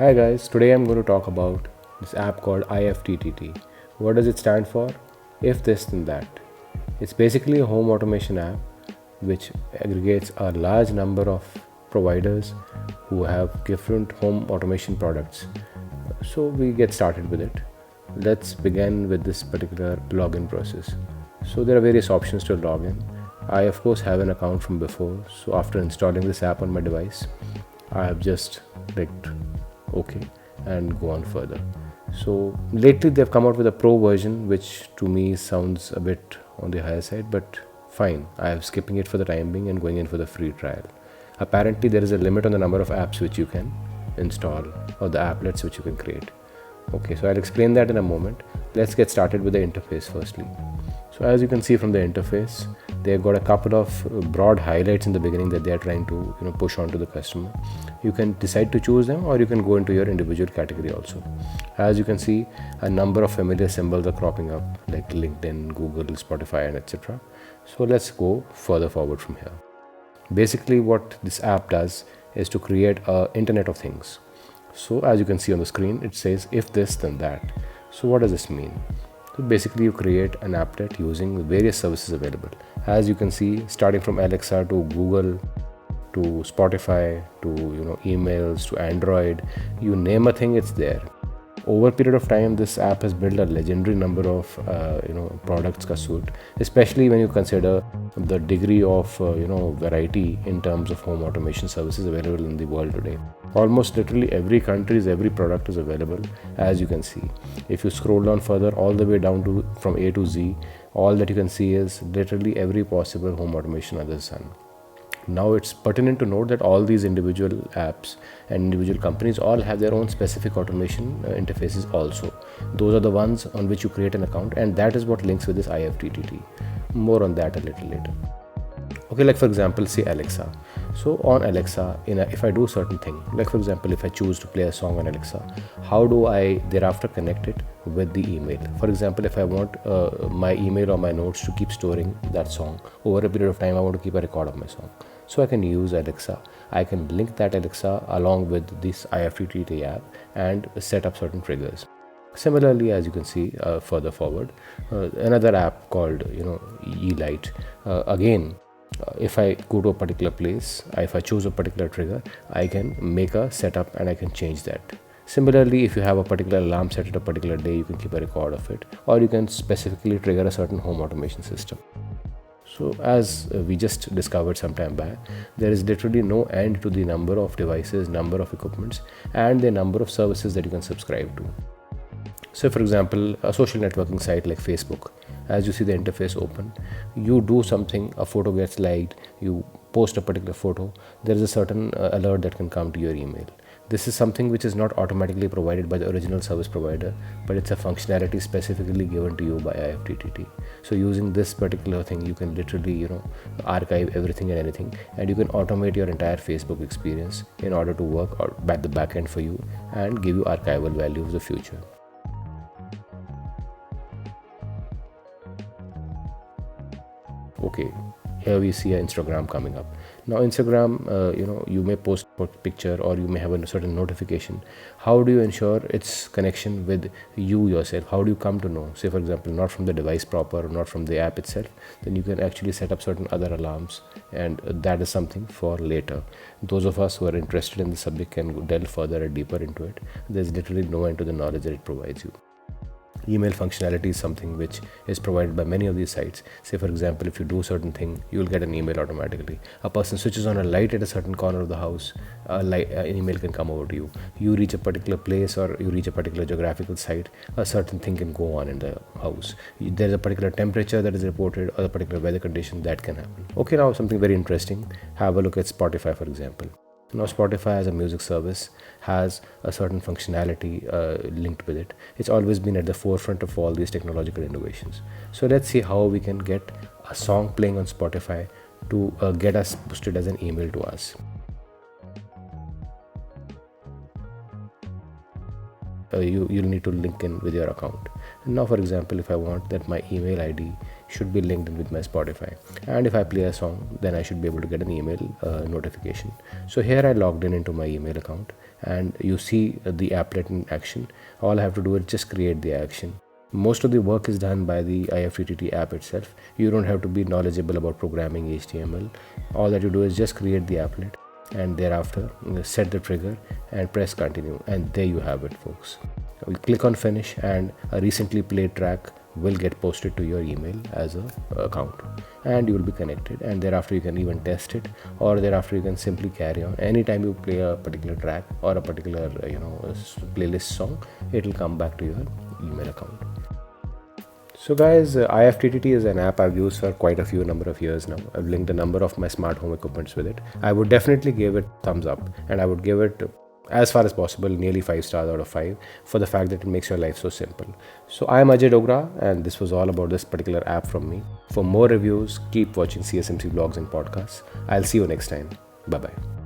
Hi guys, today I'm going to talk about this app called IFTTT. What does it stand for? If this then that. It's basically a home automation app which aggregates a large number of providers who have different home automation products. So we get started with it. Let's begin with this particular login process. So there are various options to log in. I of course have an account from before, so after installing this app on my device, I have just clicked OK and go on further. So lately they've come out with a pro version, which to me sounds a bit on the higher side, but fine. I am skipping it for the time being and going in for the free trial. Apparently there is a limit on the number of apps which you can install or the applets which you can create. Okay, so I'll explain that in a moment. Let's get started with the interface firstly. So as you can see from the interface, they've got a couple of broad highlights in the beginning that they are trying to push onto the customer. You can decide to choose them, or you can go into your individual category also. As you can see, a number of familiar symbols are cropping up like LinkedIn, Google, Spotify, and etc. So let's go further forward from here. Basically what this app does is to create a Internet of Things. So as you can see on the screen, it says if this then that. So what does this mean? So basically you create an applet using the various services available. As you can see, starting from Alexa to Google to Spotify to emails to Android, you name a thing, it's there. Over a period of time, this app has built a legendary number of products ka suite, especially when you consider the degree of variety in terms of home automation services available in the world today. Almost literally every country's every product is available, as you can see. If you scroll down further, all the way down to from A to Z, all that you can see is literally every possible home automation under the sun. Now it's pertinent to note that all these individual apps and individual companies all have their own specific automation interfaces also. Those are the ones on which you create an account, and that is what links with this IFTTT. More on that a little later. Okay, like for example, say Alexa. So on Alexa, if I do certain thing, like for example, if I choose to play a song on Alexa, how do I thereafter connect it with the email? For example, if I want my email or my notes to keep storing that song over a period of time, I want to keep a record of my song. So I can use Alexa. I can link that Alexa along with this IFTTT app and set up certain triggers. Similarly, as you can see further forward, another app called eLight. Again, if I go to a particular place, if I choose a particular trigger, I can make a setup and I can change that. Similarly, if you have a particular alarm set at a particular day, you can keep a record of it, or you can specifically trigger a certain home automation system. So as we just discovered some time back, there is literally no end to the number of devices, number of equipments, and the number of services that you can subscribe to. So for example, a social networking site like Facebook, as you see the interface open, you do something, a photo gets liked, you post a particular photo, there is a certain alert that can come to your email. This is something which is not automatically provided by the original service provider, but it's a functionality specifically given to you by IFTTT. So using this particular thing, you can literally, archive everything and anything, and you can automate your entire Facebook experience in order to work at the back end for you and give you archival value of the future. Okay, here we see Instagram coming up. Now Instagram, you may post a picture or you may have a certain notification. How do you ensure its connection with you yourself? How do you come to know? Say for example, not from the device proper or not from the app itself, then you can actually set up certain other alarms, and that is something for later. Those of us who are interested in the subject can delve further and deeper into it. There's literally no end to the knowledge that it provides you. Email functionality is something which is provided by many of these sites. Say for example, if you do certain thing, you will get an email automatically. A person switches on a light at a certain corner of the house, an email can come over to you. You reach a particular place or you reach a particular geographical site, a certain thing can go on in the house. There's a particular temperature that is reported or a particular weather condition that can happen. Okay, now something very interesting. Have a look at Spotify, for example. Now Spotify as a music service has a certain functionality linked with it. It's always been at the forefront of all these technological innovations. So let's see how we can get a song playing on Spotify to get us boosted as an email to us. You'll need to link in with your account. And now for example, if I want that my email ID should be linked in with my Spotify, and if I play a song, then I should be able to get an email notification. So here I logged in into my email account, and you see the applet in action. All I have to do is just create the action. Most of the work is done by the IFTTT app itself. You don't have to be knowledgeable about programming HTML. All that you do is just create the applet, and thereafter set the trigger and press continue, and there you have it, folks. You click on finish and a recently played track will get posted to your email as a account, and you will be connected, and thereafter you can even test it, or thereafter you can simply carry on. Anytime you play a particular track or a particular playlist song, it will come back to your email account. So guys, IFTTT is an app I've used for quite a few number of years now. I've linked a number of my smart home equipments with it. I would definitely give it thumbs up, and I would give it, as far as possible, nearly 5 stars out of 5 for the fact that it makes your life so simple. So I am Ajay Dogra, and this was all about this particular app from me. For more reviews, keep watching CSMC vlogs and podcasts. I'll see you next time. Bye bye.